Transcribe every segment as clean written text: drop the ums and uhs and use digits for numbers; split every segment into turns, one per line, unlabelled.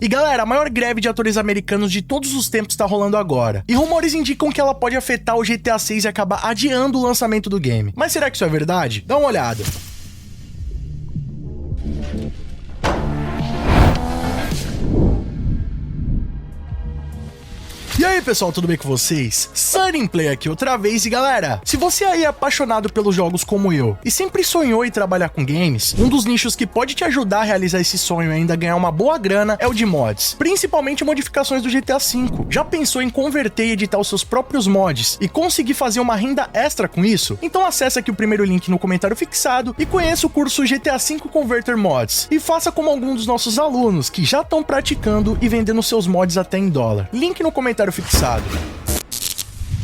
E galera, a maior greve de atores americanos de todos os tempos tá rolando agora. E rumores indicam que ela pode afetar o GTA 6 e acabar adiando o lançamento do game. Mas será que isso é verdade? Dá uma olhada. E aí pessoal, tudo bem com vocês? Sunnyplay aqui outra vez e galera, se você aí é apaixonado pelos jogos como eu e sempre sonhou em trabalhar com games, um dos nichos que pode te ajudar a realizar esse sonho e ainda ganhar uma boa grana é o de mods, principalmente modificações do GTA V. Já pensou em converter e editar os seus próprios mods e conseguir fazer uma renda extra com isso? Então acessa aqui o primeiro link no comentário fixado e conheça o curso GTA V Converter Mods e faça como alguns dos nossos alunos que já estão praticando e vendendo seus mods até em dólar. Link no comentário fixado.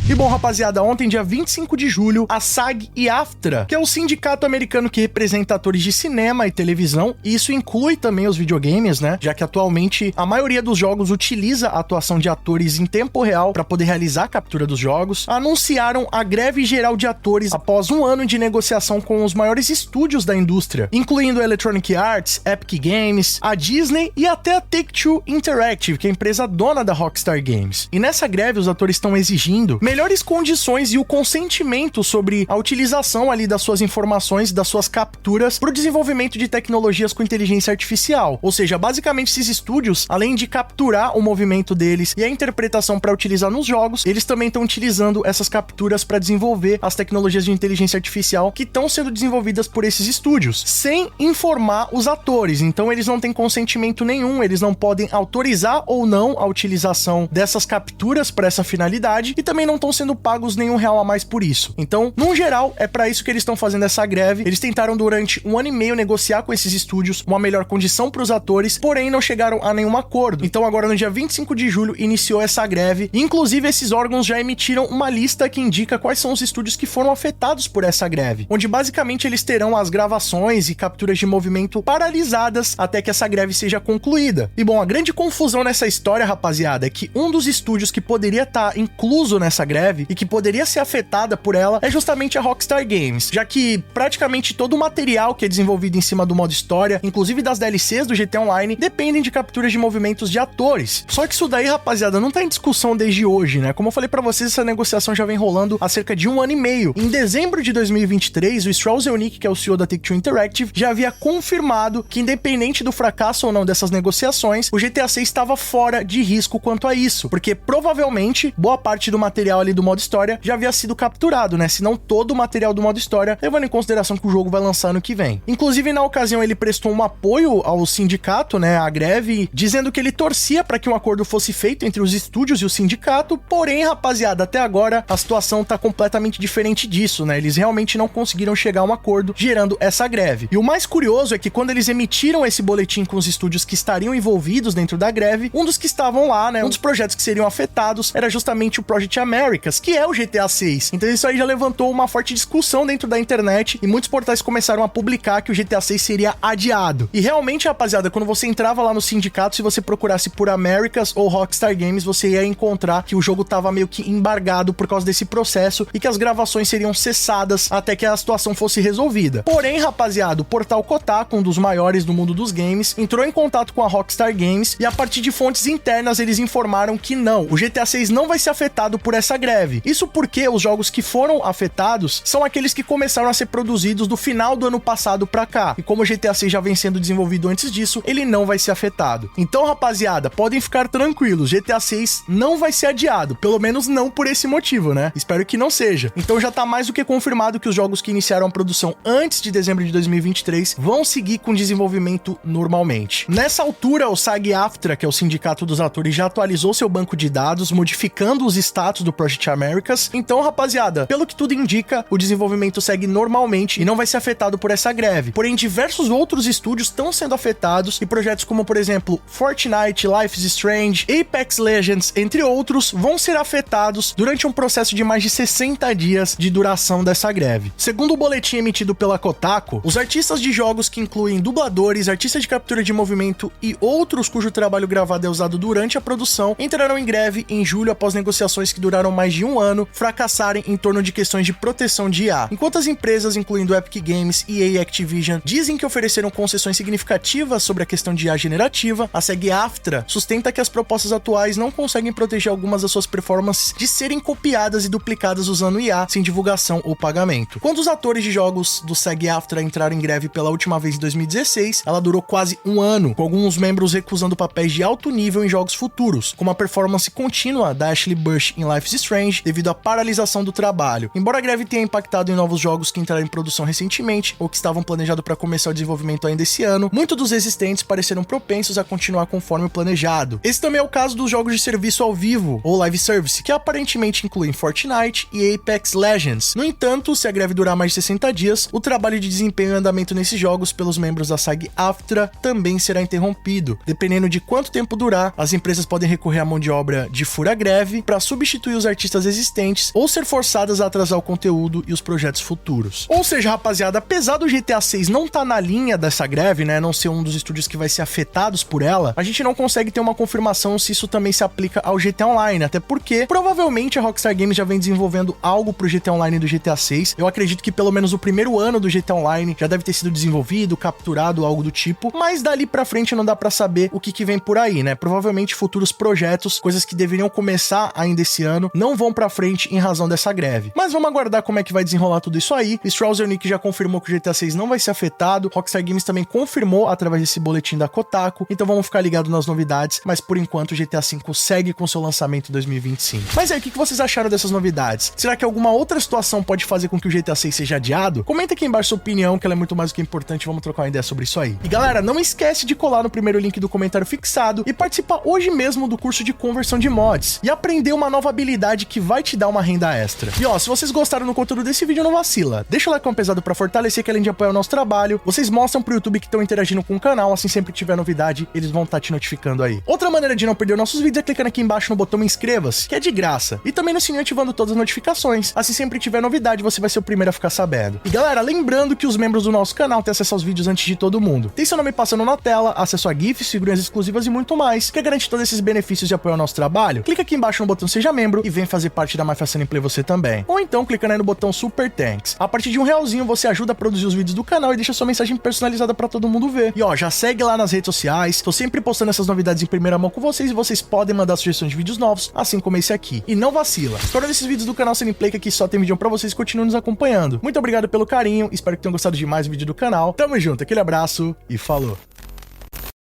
E bom, rapaziada, ontem, dia 25 de julho, a SAG-AFTRA, que é o sindicato americano que representa atores de cinema e televisão, e isso inclui também os videogames, né? Já que atualmente a maioria dos jogos utiliza a atuação de atores em tempo real para poder realizar a captura dos jogos, anunciaram a greve geral de atores após um ano de negociação com os maiores estúdios da indústria, incluindo a Electronic Arts, Epic Games, a Disney e até a Take-Two Interactive, que é a empresa dona da Rockstar Games. E nessa greve, os atores estão exigindo melhores condições e o consentimento sobre a utilização ali das suas informações, das suas capturas para o desenvolvimento de tecnologias com inteligência artificial. Ou seja, basicamente esses estúdios, além de capturar o movimento deles e a interpretação para utilizar nos jogos, eles também estão utilizando essas capturas para desenvolver as tecnologias de inteligência artificial que estão sendo desenvolvidas por esses estúdios, sem informar os atores. Então eles não têm consentimento nenhum, eles não podem autorizar ou não a utilização dessas capturas para essa finalidade e também não estão sendo pagos nenhum real a mais por isso. Então, no geral, é para isso que eles estão fazendo essa greve. Eles tentaram durante um ano e meio negociar com esses estúdios uma melhor condição para os atores, porém não chegaram a nenhum acordo. Então agora no dia 25 de julho iniciou essa greve. Inclusive esses órgãos já emitiram uma lista que indica quais são os estúdios que foram afetados por essa greve, onde basicamente eles terão as gravações e capturas de movimento paralisadas até que essa greve seja concluída. E bom, a grande confusão nessa história, rapaziada, é que um dos estúdios que poderia estar incluso nessa greve e que poderia ser afetada por ela é justamente a Rockstar Games, já que praticamente todo o material que é desenvolvido em cima do modo história, inclusive das DLCs do GTA Online, dependem de capturas de movimentos de atores. Só que isso daí, rapaziada, não tá em discussão desde hoje, né? Como eu falei pra vocês, essa negociação já vem rolando há cerca de um ano e meio. Em dezembro de 2023, o Strauss Zelnick, que é o CEO da Take-Two Interactive, já havia confirmado que, independente do fracasso ou não dessas negociações, o GTA 6 estava fora de risco quanto a isso, porque provavelmente boa parte do material ali do modo história já havia sido capturado, né? Se não todo o material do modo história, levando em consideração que o jogo vai lançar ano que vem. Inclusive, na ocasião, ele prestou um apoio ao sindicato, né? À greve, dizendo que ele torcia para que um acordo fosse feito entre os estúdios e o sindicato. Porém, rapaziada, até agora a situação tá completamente diferente disso, né? Eles realmente não conseguiram chegar a um acordo, gerando essa greve. E o mais curioso é que quando eles emitiram esse boletim com os estúdios que estariam envolvidos dentro da greve, um dos que estavam lá, né? Um dos projetos que seriam afetados era justamente o Project Americas, que é o GTA 6. Então isso aí já levantou uma forte discussão dentro da internet e muitos portais começaram a publicar que o GTA 6 seria adiado. E realmente, rapaziada, quando você entrava lá no sindicato, se você procurasse por Americas ou Rockstar Games, você ia encontrar que o jogo tava meio que embargado por causa desse processo e que as gravações seriam cessadas até que a situação fosse resolvida. Porém, rapaziada, o portal Kotaku, um dos maiores do mundo dos games, entrou em contato com a Rockstar Games e a partir de fontes internas eles informaram que não, o GTA 6 não vai ser afetado por essa greve. Isso porque os jogos que foram afetados são aqueles que começaram a ser produzidos do final do ano passado pra cá. E como o GTA 6 já vem sendo desenvolvido antes disso, ele não vai ser afetado. Então, rapaziada, podem ficar tranquilos, GTA 6 não vai ser adiado. Pelo menos não por esse motivo, né? Espero que não seja. Então já tá mais do que confirmado que os jogos que iniciaram a produção antes de dezembro de 2023 vão seguir com desenvolvimento normalmente. Nessa altura, o SAG-AFTRA, que é o sindicato dos atores, já atualizou seu banco de dados, modificando os status do Project Americas. Então, rapaziada, pelo que tudo indica, o desenvolvimento segue normalmente e não vai ser afetado por essa greve. Porém, diversos outros estúdios estão sendo afetados e projetos como, por exemplo, Fortnite, Life is Strange, Apex Legends, entre outros, vão ser afetados durante um processo de mais de 60 dias de duração dessa greve. Segundo o boletim emitido pela Kotaku, os artistas de jogos que incluem dubladores, artistas de captura de movimento e outros cujo trabalho gravado é usado durante a produção entrarão em greve em julho após negociações que duraram mais de um ano, fracassarem em torno de questões de proteção de IA. Enquanto as empresas, incluindo Epic Games, EA e Activision, dizem que ofereceram concessões significativas sobre a questão de IA generativa, a SAG-AFTRA sustenta que as propostas atuais não conseguem proteger algumas das suas performances de serem copiadas e duplicadas usando IA sem divulgação ou pagamento. Quando os atores de jogos do SAG-AFTRA entraram em greve pela última vez em 2016, ela durou quase um ano, com alguns membros recusando papéis de alto nível em jogos futuros, como a performance contínua da Ashley Bush em Life is Strange, devido à paralisação do trabalho. Embora a greve tenha impactado em novos jogos que entraram em produção recentemente, ou que estavam planejados para começar o desenvolvimento ainda esse ano, muitos dos existentes pareceram propensos a continuar conforme o planejado. Esse também é o caso dos jogos de serviço ao vivo, ou live service, que aparentemente incluem Fortnite e Apex Legends. No entanto, se a greve durar mais de 60 dias, o trabalho de desempenho e andamento nesses jogos pelos membros da SAG-AFTRA também será interrompido. Dependendo de quanto tempo durar, as empresas podem recorrer à mão de obra de fura-greve para substituir os artistas existentes ou ser forçadas a atrasar o conteúdo e os projetos futuros. Ou seja, rapaziada, apesar do GTA 6 não estar na linha dessa greve, né, não ser um dos estúdios que vai ser afetados por ela, a gente não consegue ter uma confirmação se isso também se aplica ao GTA Online, até porque provavelmente a Rockstar Games já vem desenvolvendo algo pro GTA Online do GTA 6. Eu acredito que pelo menos o primeiro ano do GTA Online já deve ter sido desenvolvido, capturado, algo do tipo, mas dali pra frente não dá pra saber o que vem por aí, né? Provavelmente futuros projetos, coisas que deveriam começar ainda esse ano, não vão pra frente em razão dessa greve. Mas vamos aguardar como é que vai desenrolar tudo isso aí. Strauss Zelnick já confirmou que o GTA 6 não vai ser afetado, Rockstar Games também confirmou através desse boletim da Kotaku, então vamos ficar ligados nas novidades, mas por enquanto o GTA 5 segue com seu lançamento em 2025. Mas aí, o que vocês acharam dessas novidades? Será que alguma outra situação pode fazer com que o GTA 6 seja adiado? Comenta aqui embaixo sua opinião, que ela é muito mais do que importante, vamos trocar uma ideia sobre isso aí. E galera, não esquece de colar no primeiro link do comentário fixado e participar hoje mesmo do curso de conversão de mods e aprender uma nova habilidade que vai te dar uma renda extra. E ó, se vocês gostaram do conteúdo desse vídeo, não vacila. Deixa o like pesado pra fortalecer, que além de apoiar o nosso trabalho, vocês mostram pro YouTube que estão interagindo com o canal, assim sempre que tiver novidade, eles vão estar te notificando aí. Outra maneira de não perder nossos vídeos é clicando aqui embaixo no botão inscreva-se, que é de graça, e também no sininho ativando todas as notificações, assim sempre que tiver novidade, você vai ser o primeiro a ficar sabendo. E galera, lembrando que os membros do nosso canal têm acesso aos vídeos antes de todo mundo. Tem seu nome passando na tela, acesso a GIFs, figurinhas exclusivas e muito mais. Quer garantir todos esses benefícios e apoiar o nosso trabalho? Clica aqui embaixo no botão Seja Membro e vem fazer parte da Máfia Sunny Play você também. Ou então clicando aí no botão Super Thanks. A partir de R$1 você ajuda a produzir os vídeos do canal e deixa sua mensagem personalizada pra todo mundo ver. E ó, já segue lá nas redes sociais, tô sempre postando essas novidades em primeira mão com vocês e vocês podem mandar sugestões de vídeos novos, assim como esse aqui. E não vacila, estourando esses vídeos do canal Sunny Play, que aqui só tem vídeo pra vocês, continuem nos acompanhando. Muito obrigado pelo carinho, espero que tenham gostado de mais vídeo do canal. Tamo junto, aquele abraço e falou!